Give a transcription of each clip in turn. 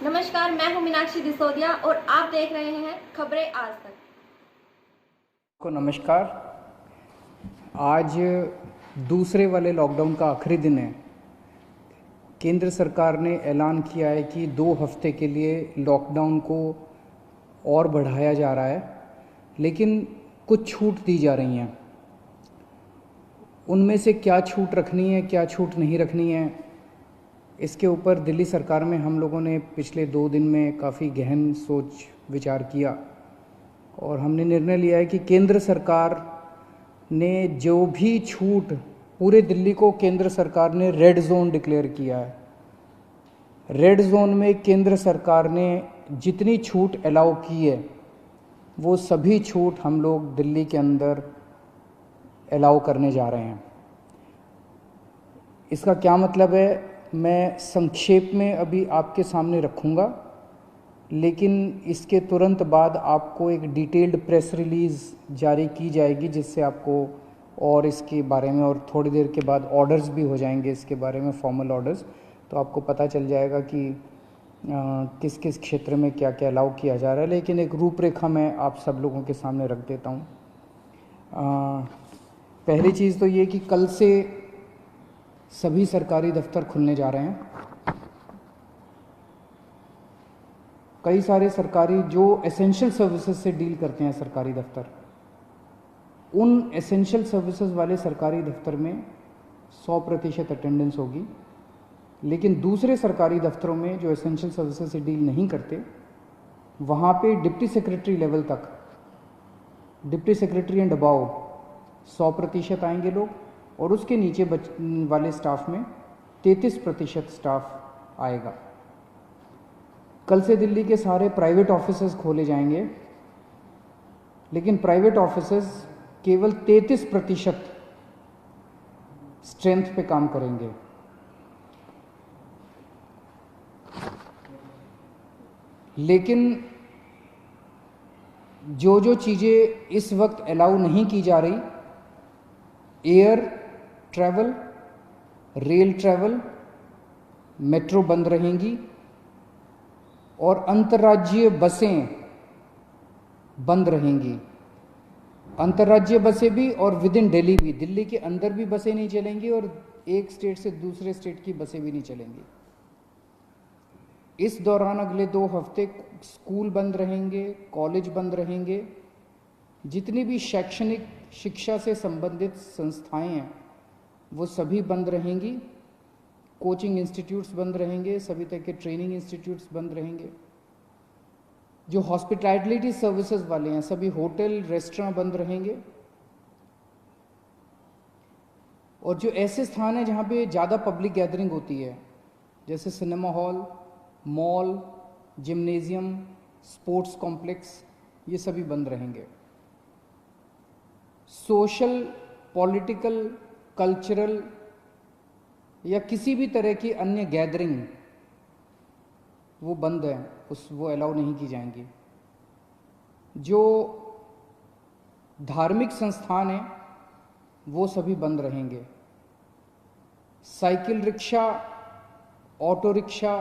नमस्कार, मैं हूं मीनाक्षी दिसोदिया और आप देख रहे हैं खबरें आज तक। को नमस्कार। आज दूसरे वाले लॉकडाउन का आखिरी दिन है। केंद्र सरकार ने ऐलान किया है कि 2 हफ्ते के लिए लॉकडाउन को और बढ़ाया जा रहा है, लेकिन कुछ छूट दी जा रही हैं। उनमें से क्या छूट रखनी है, क्या छूट नहीं रखनी है, इसके ऊपर दिल्ली सरकार में हम लोगों ने पिछले 2 दिन में काफ़ी गहन सोच विचार किया और हमने निर्णय लिया है कि केंद्र सरकार ने जो भी छूट, पूरे दिल्ली को केंद्र सरकार ने रेड जोन डिक्लेयर किया है। रेड जोन में केंद्र सरकार ने जितनी छूट अलाउ की है वो सभी छूट हम लोग दिल्ली के अंदर अलाउ करने जा रहे हैं। इसका क्या मतलब है, मैं संक्षेप में अभी आपके सामने रखूँगा, लेकिन इसके तुरंत बाद आपको एक डिटेल्ड प्रेस रिलीज़ जारी की जाएगी, जिससे आपको और इसके बारे में, और थोड़ी देर के बाद ऑर्डर्स भी हो जाएंगे इसके बारे में, फॉर्मल ऑर्डर्स, तो आपको पता चल जाएगा कि किस किस क्षेत्र में क्या क्या अलाउ किया जा रहा है। लेकिन एक रूपरेखा मैं आप सब लोगों के सामने रख देता हूँ। पहली चीज़ तो ये कि कल से सभी सरकारी दफ्तर खुलने जा रहे हैं। कई सारे सरकारी जो एसेंशियल सर्विसेज से डील करते हैं सरकारी दफ्तर, उन एसेंशियल सर्विसेज वाले सरकारी दफ्तर में 100% अटेंडेंस होगी। लेकिन दूसरे सरकारी दफ्तरों में जो एसेंशियल सर्विसेज से डील नहीं करते, वहाँ पे डिप्टी सेक्रेटरी लेवल तक, डिप्टी सेक्रेटरी एंड अबाव 100% आएंगे लोग, और उसके नीचे वाले स्टाफ में 33% स्टाफ आएगा। कल से दिल्ली के सारे प्राइवेट ऑफिसेज खोले जाएंगे, लेकिन प्राइवेट ऑफिसेज केवल 33% स्ट्रेंथ पे काम करेंगे। लेकिन जो जो चीज़ें इस वक्त अलाउ नहीं की जा रही, air travel, rail travel, metro बंद रहेंगी, और अंतर्राज्यीय बसें बंद रहेंगी। अंतर्राज्यीय बसें भी और विद इन दिल्ली भी, दिल्ली के अंदर भी बसें नहीं चलेंगी और एक स्टेट से दूसरे स्टेट की बसें भी नहीं चलेंगी। इस दौरान अगले 2 हफ्ते स्कूल बंद रहेंगे, कॉलेज बंद रहेंगे, जितनी भी शैक्षणिक शिक्षा से संबंधित संस्थाएं हैं वो सभी बंद रहेंगी। कोचिंग इंस्टीट्यूट्स बंद रहेंगे, सभी तरह के ट्रेनिंग इंस्टीट्यूट्स बंद रहेंगे। जो हॉस्पिटैलिटी सर्विसेज वाले हैं, सभी होटल रेस्टोरेंट बंद रहेंगे। और जो ऐसे स्थान हैं जहाँ पे ज़्यादा पब्लिक गैदरिंग होती है, जैसे cinema hall, mall, gymnasium, sports complex, ये सभी बंद रहेंगे। सोशल, पॉलिटिकल, कल्चरल या किसी भी तरह की अन्य गैदरिंग वो बंद है, वो अलाउ नहीं की जाएंगी। जो धार्मिक संस्थान हैं वो सभी बंद रहेंगे। Cycle rickshaw, auto rickshaw,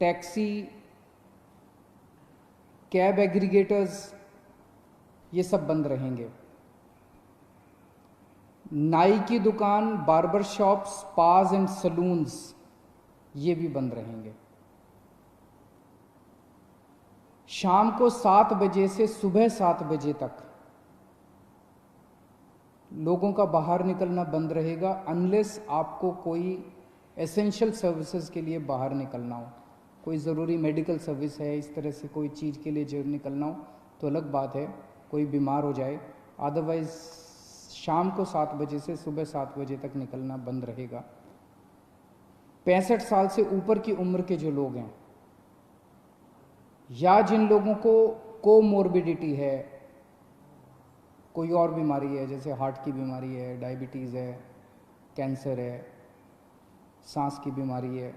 taxi, cab aggregators, ये सब बंद रहेंगे। नाई की दुकान, barber shop, spas and salons, ये भी बंद रहेंगे। शाम को 7 बजे से सुबह 7 बजे तक लोगों का बाहर निकलना बंद रहेगा, अनलेस आपको कोई एसेंशियल सर्विसेज के लिए बाहर निकलना हो, कोई ज़रूरी मेडिकल सर्विस है, इस तरह से कोई चीज़ के लिए जो निकलना हो तो अलग बात है, कोई बीमार हो जाए। अदरवाइज शाम को 7 बजे से सुबह 7 बजे तक निकलना बंद रहेगा। 65 साल से ऊपर की उम्र के जो लोग हैं, या जिन लोगों को कोमोर्बिडिटी है, कोई और बीमारी है, जैसे हार्ट की बीमारी है, डायबिटीज़ है, कैंसर है, सांस की बीमारी है,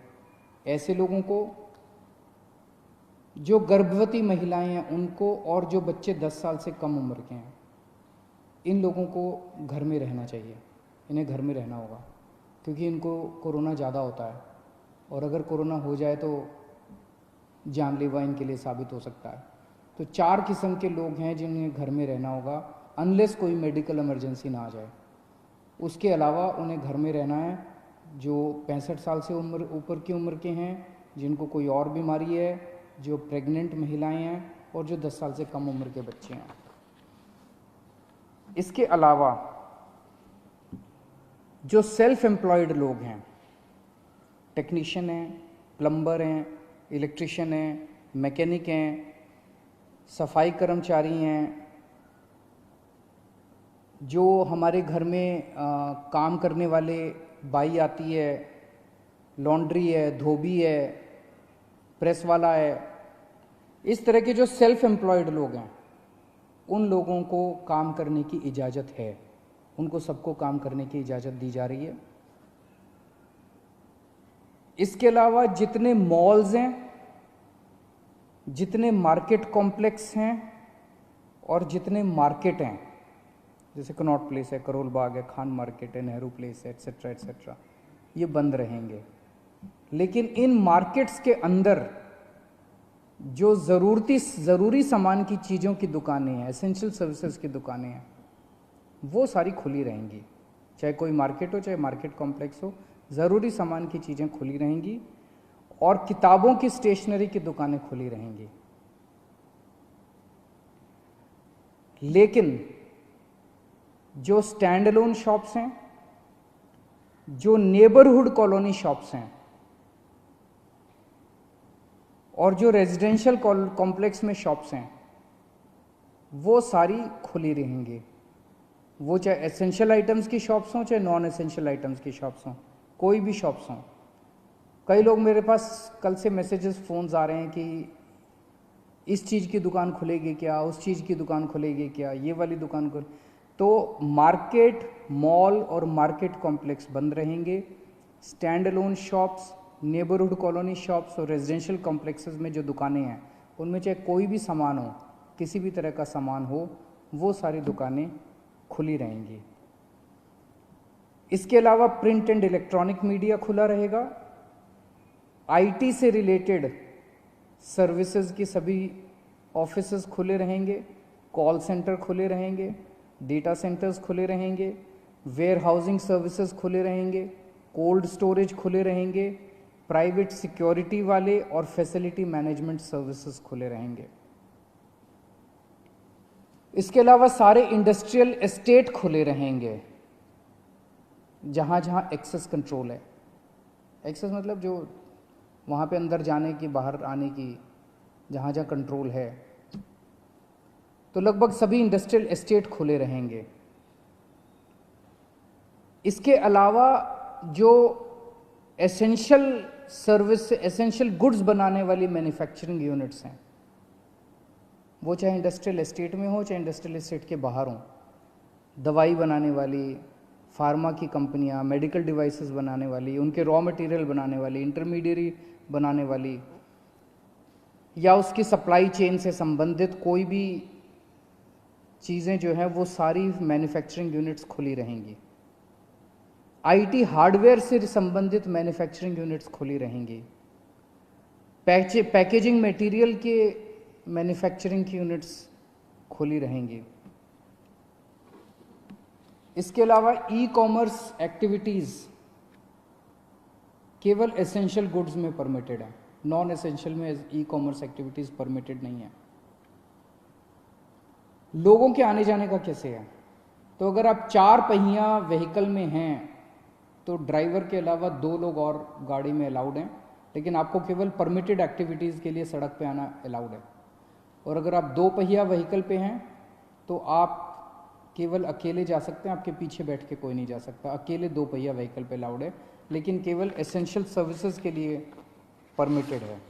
ऐसे लोगों को, जो गर्भवती महिलाएं हैं उनको, और जो बच्चे 10 साल से कम उम्र के हैं, इन लोगों को घर में रहना चाहिए। इन्हें घर में रहना होगा, क्योंकि इनको कोरोना ज़्यादा होता है, और अगर कोरोना हो जाए तो जानलेवा इनके लिए साबित हो सकता है। तो 4 किस्म के लोग हैं जिन्हें घर में रहना होगा अनलेस कोई मेडिकल इमरजेंसी ना आ जाए। उसके अलावा उन्हें घर में रहना है जो 65 साल से ऊपर की उम्र के हैं, जिनको कोई और बीमारी है, जो प्रेग्नेंट महिलाएं हैं और जो 10 साल से कम उम्र के बच्चे हैं। इसके अलावा जो सेल्फ एम्प्लॉयड लोग हैं, टेक्नीशियन हैं, प्लम्बर हैं, इलेक्ट्रिशियन हैं, मैकेनिक हैं, सफाई कर्मचारी हैं, जो हमारे घर में काम करने वाले बाई आती है, लॉन्ड्री है, धोबी है, प्रेस वाला है, इस तरह के जो सेल्फ एम्प्लॉयड लोग हैं उन लोगों को काम करने की इजाज़त है। उनको सबको काम करने की इजाज़त दी जा रही है। इसके अलावा जितने मॉल्स हैं, जितने मार्केट कॉम्प्लेक्स हैं और जितने मार्केट हैं, जैसे कनॉट प्लेस है, करोल बाग है, खान मार्केट है, नेहरू प्लेस है, एट्सेट्रा एट्सेट्रा, ये बंद रहेंगे। लेकिन इन मार्केट्स के अंदर जो ज़रूरी सामान की चीज़ों की दुकानें हैं, एसेंशियल सर्विसेज की दुकानें हैं, वो सारी खुली रहेंगी। चाहे कोई मार्केट हो, चाहे मार्केट कॉम्प्लेक्स हो, ज़रूरी सामान की चीज़ें खुली रहेंगी और किताबों की स्टेशनरी की दुकानें खुली रहेंगी। लेकिन जो स्टैंड अलोन शॉप्स हैं, जो नेबरहुड कॉलोनी शॉप्स हैं और जो रेजिडेंशियल कॉम्प्लेक्स में शॉप्स हैं, वो सारी खुली रहेंगी। वो चाहे एसेंशियल आइटम्स की शॉप्स हों, चाहे नॉन एसेंशियल आइटम्स की शॉप्स हों, कोई भी शॉप्स हों। कई लोग मेरे पास कल से मैसेजेस, फ़ोन्स आ रहे हैं कि इस चीज़ की दुकान खुलेगी क्या, उस चीज़ की दुकान खुलेगी क्या, ये वाली दुकान खुल। तो मार्केट, मॉल और मार्केट कॉम्प्लेक्स बंद रहेंगे। Stand alone shops, neighbourhood colony shops और रेजिडेंशियल कॉम्प्लेक्सेस में जो दुकानें हैं, उनमें चाहे कोई भी सामान हो, किसी भी तरह का सामान हो, वो सारी दुकानें खुली रहेंगी। इसके अलावा प्रिंट एंड इलेक्ट्रॉनिक मीडिया खुला रहेगा। आईटी से रिलेटेड सर्विसेज की सभी ऑफिसेज खुले रहेंगे, कॉल सेंटर खुले रहेंगे, डेटा सेंटर्स खुले रहेंगे, वेयर हाउसिंग सर्विसेज खुले रहेंगे, कोल्ड स्टोरेज खुले रहेंगे, प्राइवेट सिक्योरिटी वाले और फैसिलिटी मैनेजमेंट सर्विसेज खुले रहेंगे। इसके अलावा सारे इंडस्ट्रियल एस्टेट खुले रहेंगे जहाँ जहाँ एक्सेस कंट्रोल है। एक्सेस मतलब जो वहाँ पे अंदर जाने की, बाहर आने की, जहाँ जहाँ कंट्रोल है। तो लगभग सभी इंडस्ट्रियल एस्टेट खुले रहेंगे। इसके अलावा जो एसेंशियल सर्विस, एसेंशियल गुड्स बनाने वाली मैन्युफैक्चरिंग यूनिट्स हैं, वो चाहे इंडस्ट्रियल एस्टेट में हो, चाहे इंडस्ट्रियल एस्टेट के बाहर हों, दवाई बनाने वाली, फार्मा की कंपनियां, मेडिकल डिवाइसेस बनाने वाली, उनके रॉ मटेरियल बनाने वाली, इंटरमीडिएरी बनाने वाली, या उसकी सप्लाई चेन से संबंधित कोई भी चीज़ें जो हैं, वो सारी मैन्युफैक्चरिंग यूनिट्स खुली रहेंगी। आईटी हार्डवेयर से संबंधित मैन्युफैक्चरिंग यूनिट्स खुली रहेंगी। पैकेजिंग मटेरियल के मैन्युफैक्चरिंग की यूनिट्स खुली रहेंगी। इसके अलावा ई कॉमर्स एक्टिविटीज़ केवल एसेंशियल गुड्स में परमिटेड है, नॉन एसेंशियल में ई कॉमर्स एक्टिविटीज़ परमिटेड नहीं है। लोगों के आने जाने का कैसे है? तो अगर आप 4 पहिया व्हीकल में हैं तो ड्राइवर के अलावा 2 लोग और गाड़ी में अलाउड हैं, लेकिन आपको केवल परमिटेड एक्टिविटीज़ के लिए सड़क पे आना अलाउड है। और अगर आप 2 पहिया व्हीकल पे हैं तो आप केवल अकेले जा सकते हैं, आपके पीछे बैठ के कोई नहीं जा सकता। अकेले 2 पहिया व्हीकल पे अलाउड है, लेकिन केवल एसेंशियल सर्विसेज के लिए परमिटेड है।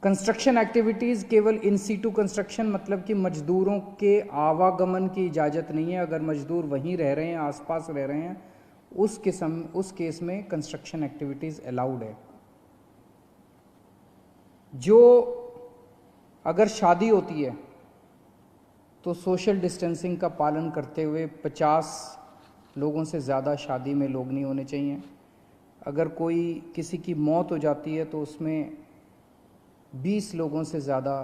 कंस्ट्रक्शन एक्टिविटीज़ केवल इन सीटू कंस्ट्रक्शन, मतलब कि मजदूरों के आवागमन की इजाज़त नहीं है। अगर मजदूर वहीं रह रहे हैं, आसपास रह रहे हैं, उस केस में कंस्ट्रक्शन एक्टिविटीज़ अलाउड है। जो अगर शादी होती है तो सोशल डिस्टेंसिंग का पालन करते हुए 50 लोगों से ज़्यादा शादी में लोग नहीं होने चाहिए। अगर कोई किसी की मौत हो जाती है तो उसमें 20 लोगों से ज़्यादा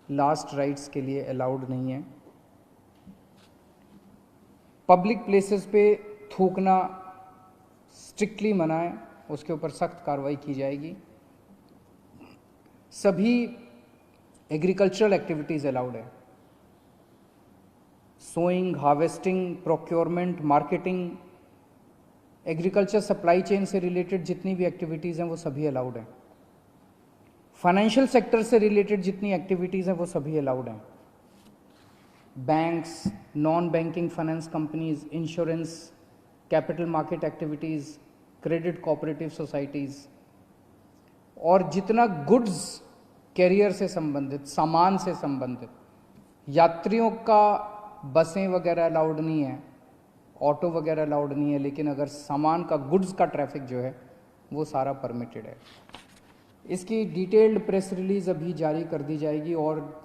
लास्ट राइट्स के लिए अलाउड नहीं है। पब्लिक प्लेसेस पे थूकना स्ट्रिक्टली मना है, उसके ऊपर सख्त कार्रवाई की जाएगी। सभी एग्रीकल्चरल एक्टिविटीज़ अलाउड है। Sowing, harvesting, procurement, marketing, agriculture supply chain से रिलेटेड जितनी भी एक्टिविटीज़ हैं वो सभी अलाउड हैं। फाइनेंशियल सेक्टर से रिलेटेड जितनी एक्टिविटीज़ हैं वो सभी अलाउड हैं। Banks, non banking finance companies, insurance, capital market activities, credit cooperative societies और जितना गुड्स कैरियर से संबंधित, सामान से संबंधित, यात्रियों का बसें वगैरह अलाउड नहीं है, ऑटो वगैरह अलाउड नहीं है, लेकिन अगर सामान का, गुड्स का ट्रैफिक जो है वो सारा परमिटेड है। इसकी डिटेल्ड प्रेस रिलीज़ अभी जारी कर दी जाएगी और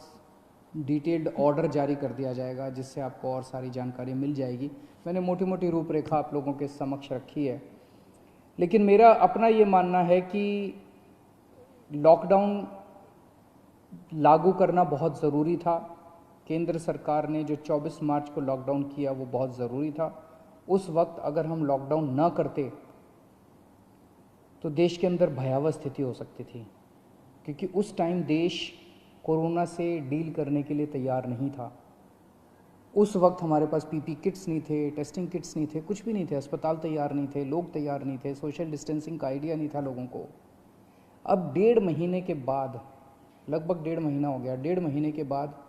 डिटेल्ड ऑर्डर जारी कर दिया जाएगा, जिससे आपको और सारी जानकारी मिल जाएगी। मैंने मोटी मोटी रूपरेखा आप लोगों के समक्ष रखी है, लेकिन मेरा अपना ये मानना है कि लॉकडाउन लागू करना बहुत ज़रूरी था। केंद्र सरकार ने जो 24 मार्च को लॉकडाउन किया वो बहुत ज़रूरी था। उस वक्त अगर हम लॉकडाउन न करते तो देश के अंदर भयावह स्थिति हो सकती थी, क्योंकि उस टाइम देश कोरोना से डील करने के लिए तैयार नहीं था। उस वक्त हमारे पास पीपी किट्स नहीं थे, टेस्टिंग किट्स नहीं थे, कुछ भी नहीं थे, अस्पताल तैयार नहीं थे, लोग तैयार नहीं थे, सोशल डिस्टेंसिंग का आइडिया नहीं था लोगों को। अब 1.5 महीने के बाद, लगभग 1.5 महीना हो गया, 1.5 महीने के बाद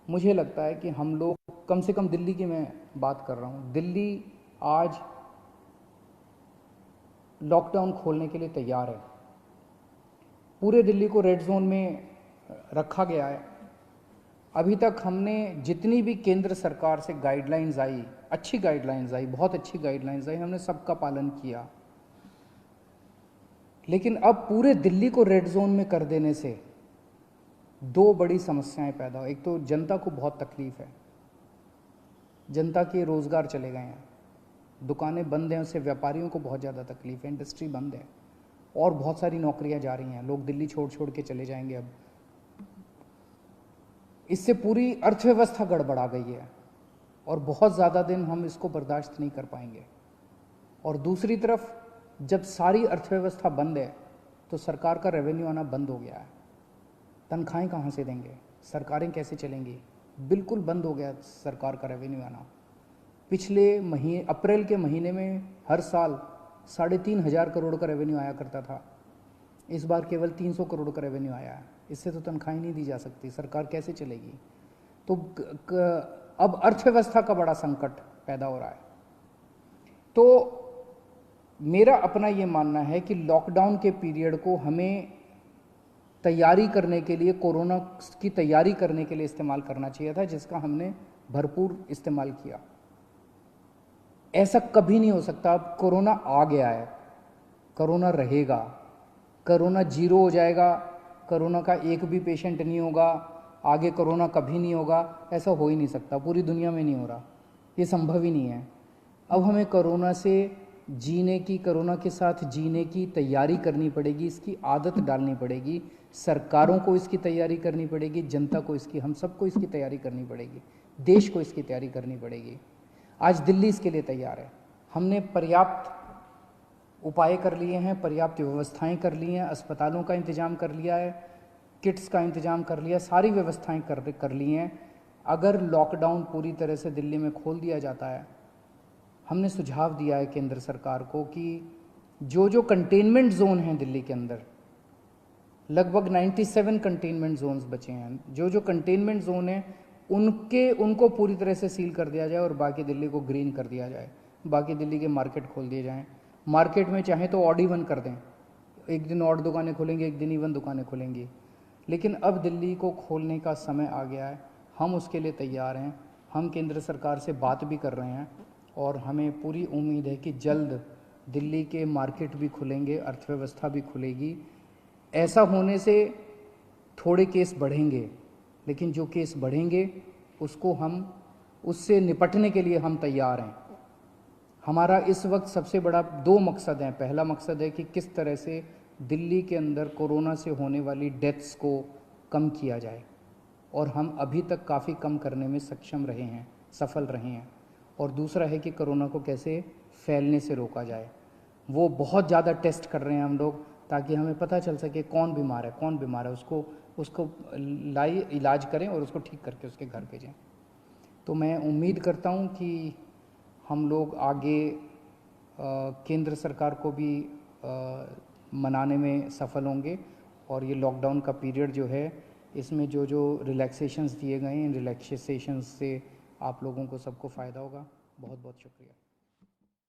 मुझे लगता है कि हम लोग, कम से कम दिल्ली की मैं बात कर रहा हूँ, दिल्ली आज लॉकडाउन खोलने के लिए तैयार है। पूरे दिल्ली को रेड जोन में रखा गया है। अभी तक हमने जितनी भी केंद्र सरकार से गाइडलाइंस आई, अच्छी गाइडलाइंस आई, बहुत अच्छी गाइडलाइंस आई, हमने सबका पालन किया। लेकिन अब पूरे दिल्ली को रेड जोन में कर देने से 2 बड़ी समस्याएं पैदा हो। एक तो जनता को बहुत तकलीफ है, जनता के रोजगार चले गए हैं, दुकानें बंद हैं, उससे व्यापारियों को बहुत ज़्यादा तकलीफ है, इंडस्ट्री बंद है और बहुत सारी नौकरियां जा रही हैं, लोग दिल्ली छोड़ छोड़ के चले जाएंगे। अब इससे पूरी अर्थव्यवस्था गड़बड़ा गई है और बहुत ज़्यादा दिन हम इसको बर्दाश्त नहीं कर पाएंगे। और दूसरी तरफ जब सारी अर्थव्यवस्था बंद है तो सरकार का रेवेन्यू आना बंद हो गया है। तनख्वाहें कहाँ से देंगे, सरकारें कैसे चलेंगी, बिल्कुल बंद हो गया सरकार का रेवेन्यू आना। पिछले महीने, अप्रैल के महीने में हर साल 3,500 करोड़ का रेवेन्यू आया करता था, इस बार केवल 300 करोड़ का रेवेन्यू आया है। इससे तो तनख्वाहें नहीं दी जा सकती, सरकार कैसे चलेगी। तो अब अर्थव्यवस्था का बड़ा संकट पैदा हो रहा है। तो मेरा अपना ये मानना है कि लॉकडाउन के पीरियड को हमें तैयारी करने के लिए, कोरोना की तैयारी करने के लिए इस्तेमाल करना चाहिए था, जिसका हमने भरपूर इस्तेमाल किया। ऐसा कभी नहीं हो सकता। अब कोरोना आ गया है, कोरोना रहेगा, कोरोना 0 हो जाएगा, कोरोना का एक भी पेशेंट नहीं होगा, आगे कोरोना कभी नहीं होगा, ऐसा हो ही नहीं सकता, पूरी दुनिया में नहीं हो रहा, ये संभव ही नहीं है। अब हमें कोरोना से जीने की, कोरोना के साथ जीने की तैयारी करनी पड़ेगी, इसकी आदत डालनी पड़ेगी। सरकारों को इसकी तैयारी करनी पड़ेगी, जनता को इसकी, हम सबको इसकी तैयारी करनी पड़ेगी, देश को इसकी तैयारी करनी पड़ेगी। आज दिल्ली इसके लिए तैयार है। हमने पर्याप्त उपाय कर लिए हैं, पर्याप्त व्यवस्थाएं कर ली हैं, अस्पतालों का इंतजाम कर लिया है, किट्स का इंतजाम कर लिया, सारी व्यवस्थाएं कर ली हैं। अगर लॉकडाउन पूरी तरह से दिल्ली में खोल दिया जाता है, हमने सुझाव दिया है केंद्र सरकार को कि जो जो कंटेनमेंट जोन हैं दिल्ली के अंदर, लगभग 97 कंटेनमेंट जोन्स बचे हैं, जो जो कंटेनमेंट जोन हैं उनको पूरी तरह से सील कर दिया जाए और बाकी दिल्ली को ग्रीन कर दिया जाए, बाकी दिल्ली के मार्केट खोल दिए जाएं। मार्केट में चाहे तो ऑड इवन कर दें, एक दिन ऑड दुकानें खुलेंगी, एक दिन इवन दुकानें खुलेंगी, लेकिन अब दिल्ली को खोलने का समय आ गया है। हम उसके लिए तैयार हैं, हम केंद्र सरकार से बात भी कर रहे हैं और हमें पूरी उम्मीद है कि जल्द दिल्ली के मार्केट भी खुलेंगे, अर्थव्यवस्था भी खुलेगी। ऐसा होने से थोड़े केस बढ़ेंगे, लेकिन जो केस बढ़ेंगे उससे निपटने के लिए हम तैयार हैं। हमारा इस वक्त सबसे बड़ा 2 मकसद हैं। पहला मकसद है कि किस तरह से दिल्ली के अंदर कोरोना से होने वाली डेथ्स को कम किया जाए, और हम अभी तक काफ़ी कम करने में सक्षम रहे हैं, सफल रहे हैं। और दूसरा है कि कोरोना को कैसे फैलने से रोका जाए। वो बहुत ज़्यादा टेस्ट कर रहे हैं हम लोग, ताकि हमें पता चल सके कौन बीमार है, उसको इलाज करें और उसको ठीक करके उसके घर भेजें। तो मैं उम्मीद करता हूँ कि हम लोग आगे केंद्र सरकार को भी मनाने में सफल होंगे, और ये लॉकडाउन का पीरियड जो है, इसमें जो जो रिलैक्सेशंस दिए गए हैं, इन रिलैक्सेशंस से आप लोगों को सबको फ़ायदा होगा। बहुत बहुत शुक्रिया।